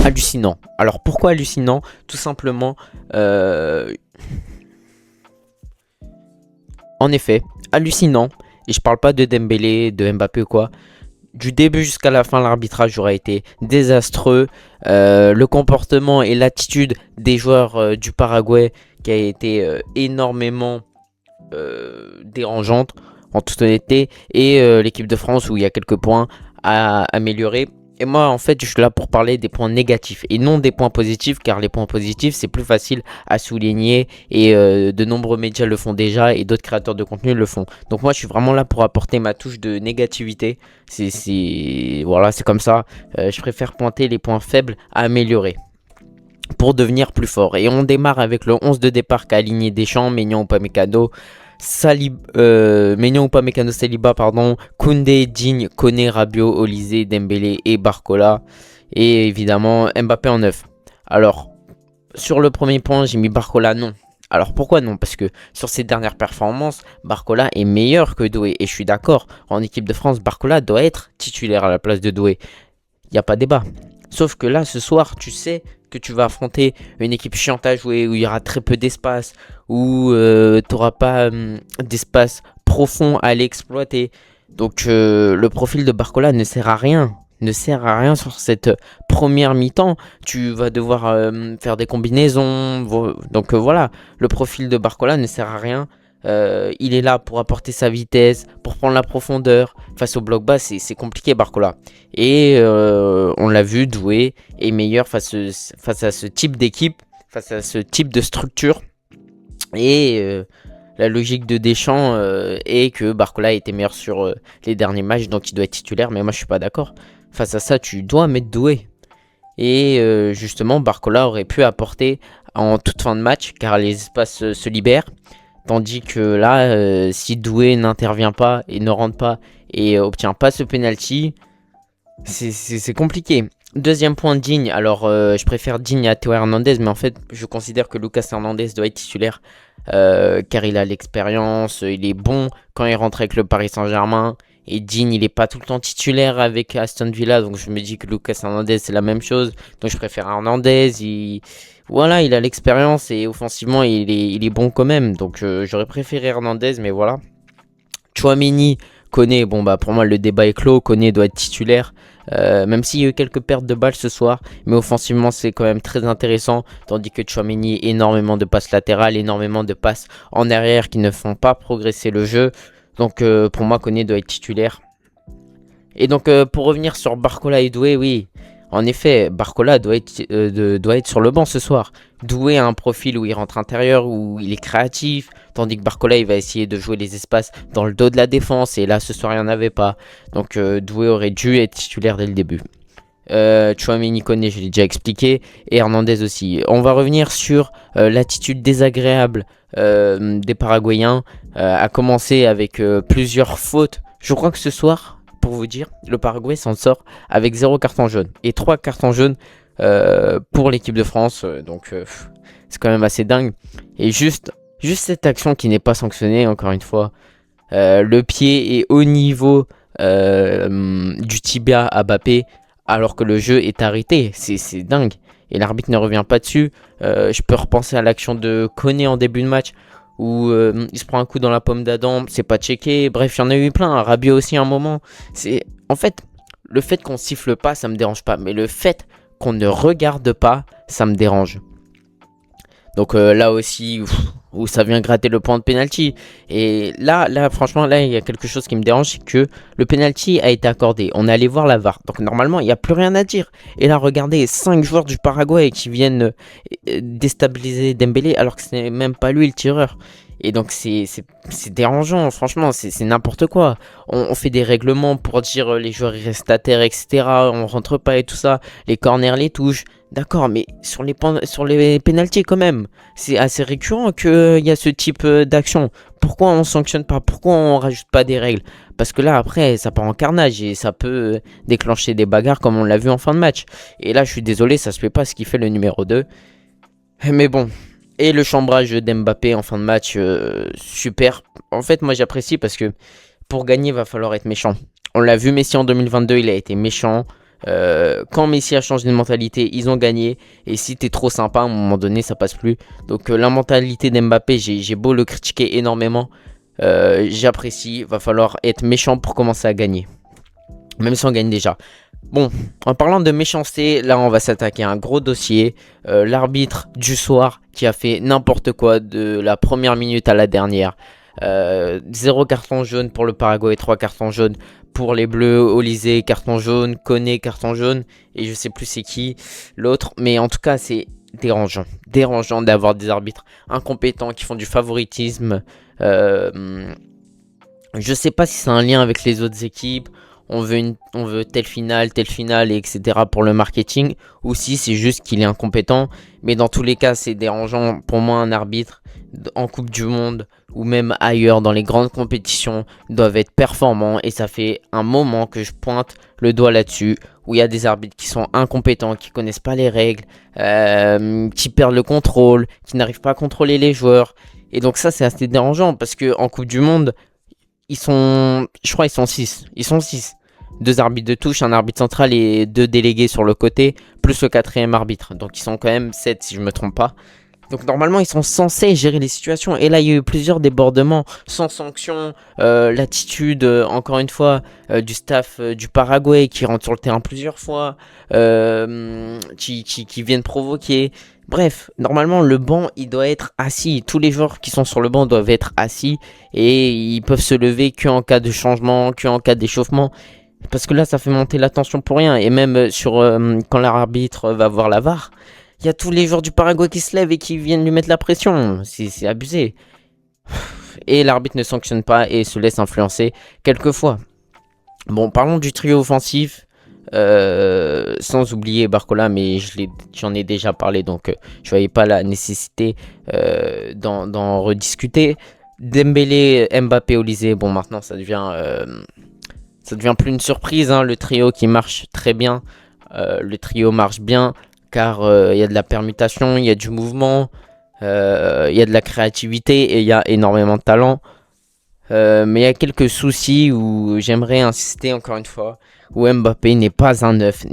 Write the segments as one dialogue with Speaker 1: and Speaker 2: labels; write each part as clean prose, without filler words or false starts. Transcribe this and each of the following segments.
Speaker 1: hallucinant. Alors pourquoi hallucinant? Tout simplement, en effet, hallucinant. Et je parle pas de Dembélé, de Mbappé ou quoi. Du début jusqu'à la fin, l'arbitrage aurait été désastreux. Le comportement et l'attitude des joueurs du Paraguay qui a été énormément dérangeante, en toute honnêteté. Et l'équipe de France où il y a quelques points à améliorer. Et moi, en fait, je suis là pour parler des points négatifs et non des points positifs, car les points positifs, c'est plus facile à souligner et de nombreux médias le font déjà et d'autres créateurs de contenu le font. Donc moi, je suis vraiment là pour apporter ma touche de négativité. Voilà, c'est comme ça. Je préfère pointer les points faibles à améliorer pour devenir plus fort. Et on démarre avec le 11 de départ qu'a aligné Deschamps, Maignan, Upamecano, Maignan, Upamecano, Saliba, pardon, Koundé, Digne, Koné, Rabiot, Olysée, Dembélé et Barcola. Et évidemment Mbappé en 9. Alors, sur le premier point, j'ai mis Barcola non. Alors pourquoi non? Parce que sur ses dernières performances, Barcola est meilleur que Doué. Et je suis d'accord, en équipe de France, Barcola doit être titulaire à la place de Doué. Il n'y a pas débat. Sauf que là, ce soir, tu sais que tu vas affronter une équipe chiante à jouer, où il y aura très peu d'espace, où tu n'auras pas d'espace profond à l'exploiter. Donc le profil de Barcola ne sert à rien. Ne sert à rien sur cette première mi-temps. Tu vas devoir faire des combinaisons. Donc voilà, le profil de Barcola ne sert à rien. Il est là pour apporter sa vitesse, pour prendre la profondeur. Face au bloc bas, c'est compliqué Barcola. Et on l'a vu, Doué est meilleur face à ce type d'équipe, face à ce type de structure. Et la logique de Deschamps est que Barcola était meilleur sur les derniers matchs, donc il doit être titulaire. Mais moi, je suis pas d'accord. Face à ça, tu dois mettre Doué. Et justement, Barcola aurait pu apporter en toute fin de match, car les espaces se libèrent. Tandis que là, si Doué n'intervient pas et ne rentre pas et obtient pas ce penalty, c'est compliqué. Deuxième point, Digne. Alors, je préfère Digne à Théo Hernandez, mais en fait, je considère que Lucas Hernandez doit être titulaire car il a l'expérience, il est bon quand il rentre avec le Paris Saint-Germain. Et Digne, il est pas tout le temps titulaire avec Aston Villa, donc je me dis que Lucas Hernandez, c'est la même chose. Donc je préfère Hernandez. Voilà, il a l'expérience et offensivement, il est bon quand même. Donc j'aurais préféré Hernandez, mais voilà. Tchouaméni, Koné, bon bah pour moi le débat est clos. Koné doit être titulaire, même s'il y a eu quelques pertes de balles ce soir. Mais offensivement, c'est quand même très intéressant. Tandis que Tchouaméni, énormément de passes latérales, énormément de passes en arrière qui ne font pas progresser le jeu. Donc pour moi, Koné doit être titulaire. Et donc pour revenir sur Barcola et Doué, oui. En effet, Barcola doit être sur le banc ce soir. Doué a un profil où il rentre intérieur, où il est créatif. Tandis que Barcola, il va essayer de jouer les espaces dans le dos de la défense. Et là, ce soir, il n'y en avait pas. Donc Doué aurait dû être titulaire dès le début. Tchouaméni, Koné, je l'ai déjà expliqué. Et Hernandez aussi. On va revenir sur l'attitude désagréable des Paraguayens. À commencer avec plusieurs fautes. Je crois que ce soir, pour vous dire, le Paraguay s'en sort avec 0 carton jaune et 3 cartons jaunes pour l'équipe de France. Donc c'est quand même assez dingue. Et juste cette action qui n'est pas sanctionnée, encore une fois. Le pied est au niveau du tibia à Mbappé, alors que le jeu est arrêté. C'est dingue. Et l'arbitre ne revient pas dessus. Je peux repenser à l'action de Koné en début de match, où il se prend un coup dans la pomme d'Adam, c'est pas checké. Bref, il y en a eu plein. Rabiot aussi à un moment. En fait, le fait qu'on siffle pas, ça me dérange pas. Mais le fait qu'on ne regarde pas, ça me dérange. Donc là aussi, où ça vient gratter le point de penalty. Et là, franchement, là, il y a quelque chose qui me dérange, c'est que le penalty a été accordé. On est allé voir la VAR. Donc normalement, il n'y a plus rien à dire. Et là, regardez, 5 joueurs du Paraguay qui viennent déstabiliser Dembélé, alors que ce n'est même pas lui le tireur. Et donc c'est dérangeant, franchement, c'est n'importe quoi. On fait des règlements pour dire les joueurs ils restent à terre, etc. On rentre pas et tout ça. Les corners, les touches. D'accord, mais sur les pénaltys quand même, c'est assez récurrent qu'il y a ce type d'action. Pourquoi on sanctionne pas? Pourquoi on rajoute pas des règles? Parce que là, après, ça part en carnage et ça peut déclencher des bagarres comme on l'a vu en fin de match. Et là, je suis désolé, ça se fait pas ce qui fait le numéro 2. Mais bon. Et le chambrage d'Mbappé en fin de match, super. En fait, moi, j'apprécie parce que pour gagner, il va falloir être méchant. On l'a vu, Messi en 2022, il a été méchant. Quand Messi a changé de mentalité, ils ont gagné. Et si t'es trop sympa, à un moment donné, ça passe plus. Donc la mentalité d'Mbappé, j'ai beau le critiquer énormément, j'apprécie. Va falloir être méchant pour commencer à gagner. Même si on gagne déjà. Bon, en parlant de méchanceté, là on va s'attaquer à un gros dossier. L'arbitre du soir qui a fait n'importe quoi de la première minute à la dernière. 0 carton jaune pour le Paraguay, 3 cartons jaunes pour les Bleus. Olysée, carton jaune. Koné, carton jaune. Et je sais plus c'est qui l'autre. Mais en tout cas, c'est dérangeant. Dérangeant d'avoir des arbitres incompétents qui font du favoritisme. Je sais pas si c'est un lien avec les autres équipes. On veut telle finale, et etc. pour le marketing. Ou si c'est juste qu'il est incompétent. Mais dans tous les cas, c'est dérangeant. Pour moi, un arbitre en Coupe du Monde ou même ailleurs dans les grandes compétitions doivent être performants. Et ça fait un moment que je pointe le doigt là-dessus. Où il y a des arbitres qui sont incompétents, qui connaissent pas les règles, qui perdent le contrôle, qui n'arrivent pas à contrôler les joueurs. Et donc ça, c'est assez dérangeant parce que en Coupe du Monde, je crois ils sont 6. Ils sont 6. 2 arbitres de touche, un arbitre central et 2 délégués sur le côté, plus le 4ème arbitre. Donc ils sont quand même 7 si je me trompe pas. Donc normalement ils sont censés gérer les situations. Et là il y a eu plusieurs débordements sans sanction. L'attitude, encore une fois, du staff du Paraguay qui rentre sur le terrain plusieurs fois. Qui viennent provoquer. Bref, normalement le banc il doit être assis. Tous les joueurs qui sont sur le banc doivent être assis. Et ils peuvent se lever qu'en cas de changement, qu'en cas d'échauffement. Parce que là ça fait monter la tension pour rien. Et même quand l'arbitre va voir la VAR, il y a tous les joueurs du Paraguay qui se lèvent et qui viennent lui mettre la pression. C'est abusé. Et l'arbitre ne sanctionne pas et se laisse influencer quelquefois. Bon, parlons du trio offensif. Sans oublier Barcola, mais j'en ai déjà parlé, donc je voyais pas la nécessité d'en rediscuter. Dembélé, Mbappé, Olysée, bon maintenant ça devient plus une surprise, hein, le trio qui marche très bien. Le trio marche bien car il y a de la permutation, il y a du mouvement, il y a de la créativité et il y a énormément de talent. Mais il y a quelques soucis où j'aimerais insister encore une fois, où Mbappé n'est pas un neuf,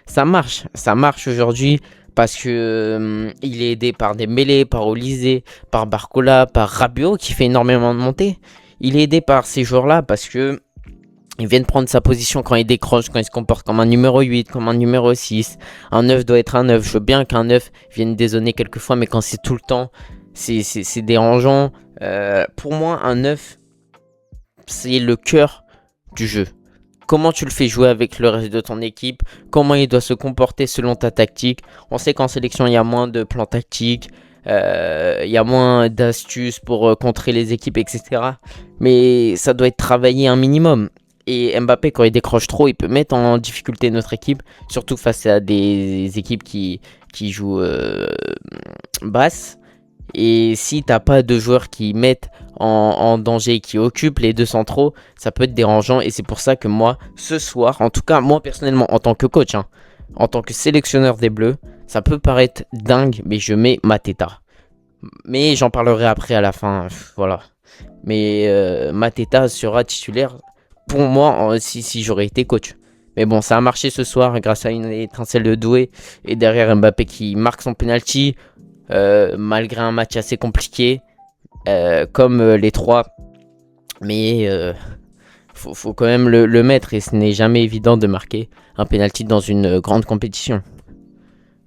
Speaker 1: Ça marche aujourd'hui parce que il est aidé par Dembélé, par Olysée, par Barcola, par Rabiot qui fait énormément de montées. Il est aidé par ces joueurs-là parce que ils viennent prendre sa position quand il décroche, quand il se comporte comme un numéro 8, comme un numéro 6. Un 9 doit être un 9. Je veux bien qu'un 9 vienne dézonner quelquefois, mais quand c'est tout le temps, c'est dérangeant. Pour moi, un 9, c'est le cœur du jeu. Comment tu le fais jouer avec le reste de ton équipe, comment il doit se comporter selon ta tactique. On sait qu'en sélection, il y a moins de plans tactiques, il y a moins d'astuces pour contrer les équipes, etc. Mais ça doit être travaillé un minimum. Et Mbappé, quand il décroche trop, il peut mettre en difficulté notre équipe, surtout face à des équipes qui jouent basse. Et si t'as pas de joueurs qui mettent en danger, qui occupent les deux centraux, ça peut être dérangeant. Et c'est pour ça que moi, ce soir, en tout cas moi personnellement, en tant que coach, hein, en tant que sélectionneur des Bleus, ça peut paraître dingue, mais je mets Mateta. Mais j'en parlerai après à la fin, voilà. Mais Mateta sera titulaire pour moi si j'aurais été coach. Mais bon, ça a marché ce soir grâce à une étincelle de Doué. Et derrière Mbappé qui marque son penalty. Malgré un match assez compliqué comme les 3, mais faut quand même le mettre et ce n'est jamais évident de marquer un penalty dans une grande compétition.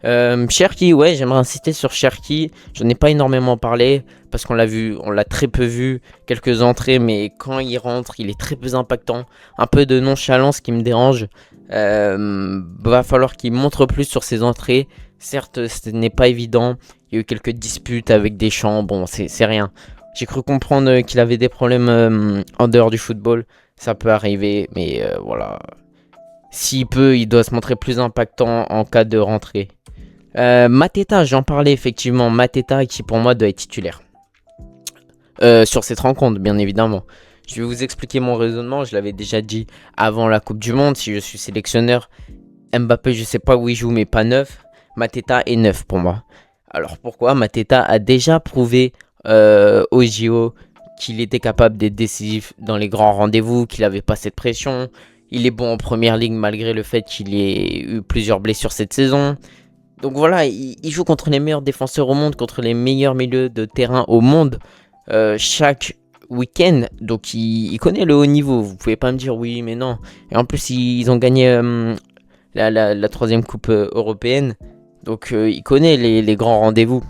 Speaker 1: Cherki, ouais, j'aimerais insister sur Cherki. J'en ai pas énormément parlé parce qu'on l'a très peu vu, quelques entrées, mais quand il rentre, il est très peu impactant. Un peu de nonchalance qui me dérange. Va falloir qu'il montre plus sur ses entrées. Certes, ce n'est pas évident. Il y a eu quelques disputes avec Deschamps. Bon, c'est rien. J'ai cru comprendre qu'il avait des problèmes en dehors du football. Ça peut arriver, mais voilà. S'il peut, il doit se montrer plus impactant en cas de rentrée. Mateta, j'en parlais effectivement. Mateta qui pour moi doit être titulaire. Sur cette rencontre, bien évidemment. Je vais vous expliquer mon raisonnement. Je l'avais déjà dit avant la Coupe du Monde. Si je suis sélectionneur, Mbappé, je sais pas où il joue, mais pas neuf. Mateta est neuf pour moi. Alors pourquoi? Mateta a déjà prouvé au JO qu'il était capable d'être décisif dans les grands rendez-vous, qu'il n'avait pas cette pression. Il est bon en première ligue malgré le fait qu'il ait eu plusieurs blessures cette saison. Donc voilà, il joue contre les meilleurs défenseurs au monde, contre les meilleurs milieux de terrain au monde chaque week-end. Donc il connaît le haut niveau. Vous pouvez pas me dire oui, mais non. Et en plus, ils ont gagné la troisième coupe européenne. Donc il connaît les grands rendez-vous.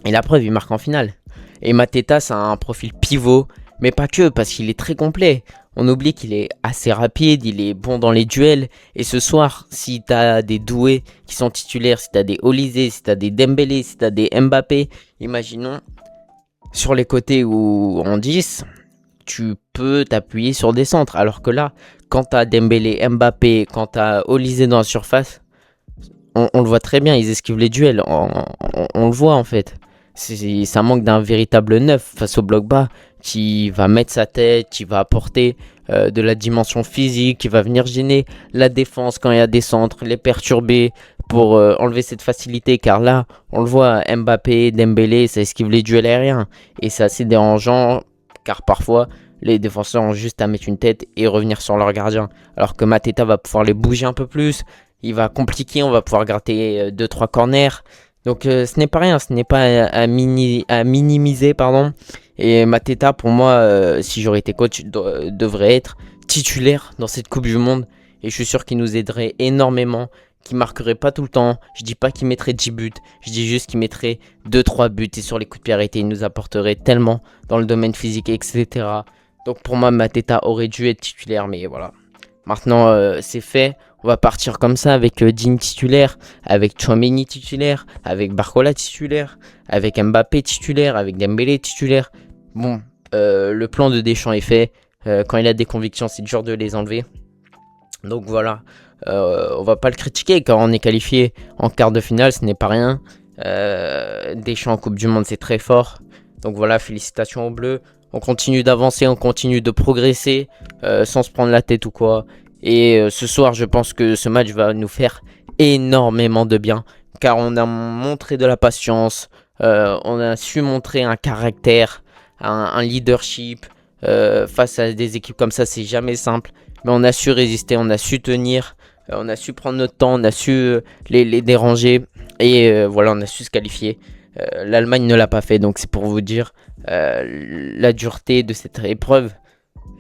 Speaker 1: Et la preuve, il marque en finale. Et Mateta, c'est un profil pivot, mais pas que, parce qu'il est très complet. On oublie qu'il est assez rapide, il est bon dans les duels. Et ce soir, si t'as des Doué qui sont titulaires, si t'as des Olysée, si t'as des Dembélé, si t'as des Mbappé, imaginons, sur les côtés ou en 10, tu peux t'appuyer sur des centres. Alors que là, quand t'as Dembélé, Mbappé, quand t'as Olysée dans la surface, on le voit très bien, ils esquivent les duels. On le voit en fait. Ça manque d'un véritable neuf face au bloc bas qui va mettre sa tête, qui va apporter de la dimension physique, qui va venir gêner la défense quand il y a des centres, les perturber pour enlever cette facilité. Car là, on le voit, Mbappé, Dembélé, ça esquive les duels aériens. Et c'est assez dérangeant car parfois les défenseurs ont juste à mettre une tête et revenir sur leur gardien. Alors que Mateta va pouvoir les bouger un peu plus. Il va compliquer, on va pouvoir gratter 2-3 corners. Donc ce n'est pas rien, ce n'est pas à minimiser, pardon. Et Mateta, pour moi, si j'aurais été coach, devrait être titulaire dans cette Coupe du Monde. Et je suis sûr qu'il nous aiderait énormément, qu'il marquerait pas tout le temps. Je dis pas qu'il mettrait 10 buts, je dis juste qu'il mettrait 2-3 buts. Et sur les coups de pied arrêtés, il nous apporterait tellement dans le domaine physique, etc. Donc pour moi, Mateta aurait dû être titulaire, mais voilà. Maintenant, c'est fait. On va partir comme ça avec Digne titulaire, avec Tchouaméni titulaire, avec Barcola titulaire, avec Mbappé titulaire, avec Dembélé titulaire. Bon, le plan de Deschamps est fait. Quand il a des convictions, c'est dur de les enlever. Donc voilà, on va pas le critiquer quand on est qualifié en quart de finale, ce n'est pas rien. Deschamps en Coupe du Monde, c'est très fort. Donc voilà, félicitations aux Bleus. On continue d'avancer, on continue de progresser sans se prendre la tête ou quoi. Et ce soir, je pense que ce match va nous faire énormément de bien. Car on a montré de la patience, on a su montrer un caractère, un leadership. Face à des équipes comme ça, c'est jamais simple. Mais on a su résister, on a su tenir, on a su prendre notre temps, on a su les déranger. Et voilà, on a su se qualifier. L'Allemagne ne l'a pas fait, donc c'est pour vous dire la dureté de cette épreuve.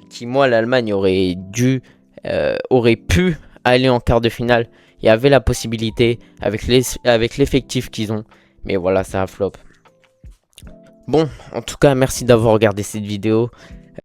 Speaker 1: Qui, moi, l'Allemagne aurait pu aller en quart de finale. Il y avait la possibilité avec l'effectif qu'ils ont. Mais voilà, ça a flop. Bon, en tout cas, merci d'avoir regardé cette vidéo.